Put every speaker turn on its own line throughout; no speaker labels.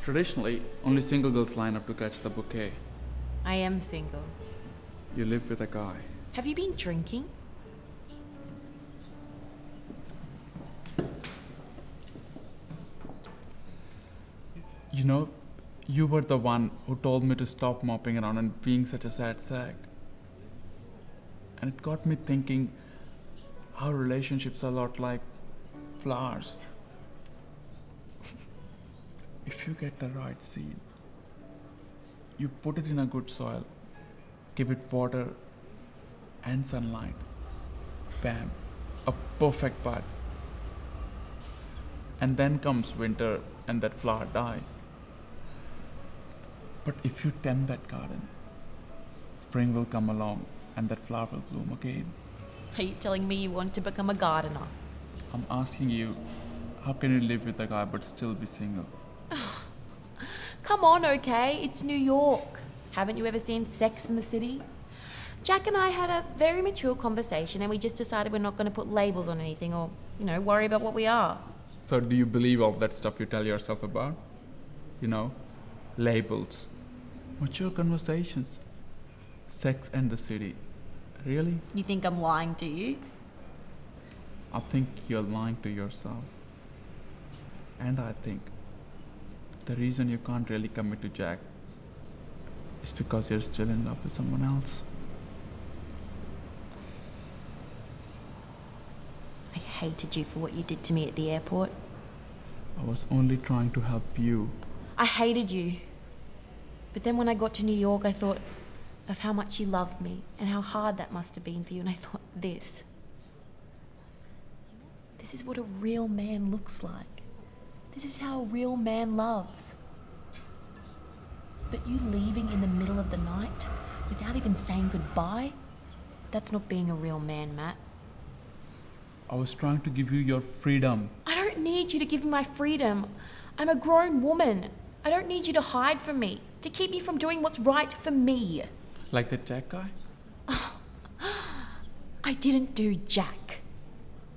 Traditionally, only single girls line up to catch the bouquet.
I am single.
You live with a guy.
Have you been drinking?
You know, you were the one who told me to stop mopping around and being such a sad sack. And it got me thinking how relationships are a lot like flowers. If you get the right seed, you put it in a good soil, give it water and sunlight, bam, a perfect bud. And then comes winter and that flower dies. But if you tend that garden, spring will come along and that flower will bloom again.
Are you telling me you want to become a gardener?
I'm asking you, how can you live with a guy but still be single?
Come on, okay? It's New York. Haven't you ever seen Sex in the City? Jack and I had a very mature conversation and we just decided we're not going to put labels on anything or, worry about what we are.
So do you believe all that stuff you tell yourself about? Labels. Mature conversations. Sex and the City. Really?
You think I'm lying to you?
I think you're lying to yourself. And I think the reason you can't really commit to Jack is because you're still in love with someone else.
I hated you for what you did to me at the airport.
I was only trying to help you.
I hated you. But then when I got to New York, I thought of how much you loved me and how hard that must have been for you. And I thought, this is what a real man looks like. This is how a real man loves. But you leaving in the middle of the night without even saying goodbye, that's not being a real man, Matt.
I was trying to give you your freedom.
I don't need you to give me my freedom. I'm a grown woman. I don't need you to hide from me, to keep me from doing what's right for me.
Like that Jack guy?
I didn't do Jack.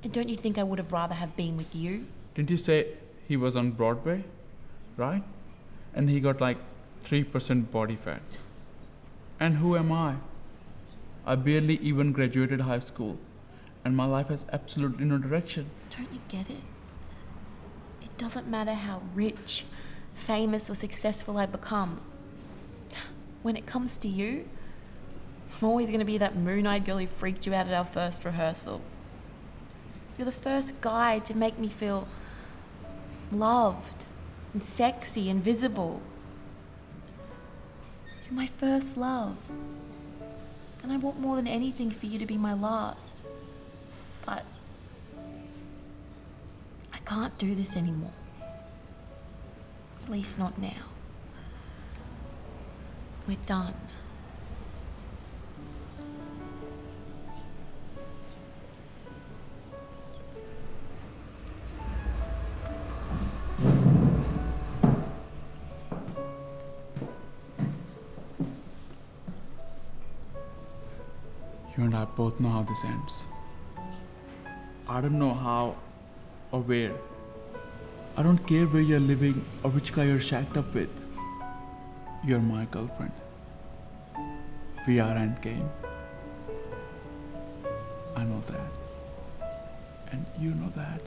And don't you think I would have rather have been with you?
Didn't you say he was on Broadway, right? And he got like 3% body fat. And who am I? I barely even graduated high school. And my life has absolutely no direction.
Don't you get it? It doesn't matter how rich, famous or successful I become. When it comes to you, I'm always going to be that moon-eyed girl who freaked you out at our first rehearsal. You're the first guy to make me feel loved and sexy and visible. You're my first love. And I want more than anything for you to be my last. But I can't do this anymore. At least not now. We're done.
You and I both know how this ends. I don't know how or where. I don't care where you're living or which guy you're shacked up with. You're my girlfriend. We are endgame. I know that. And you know that.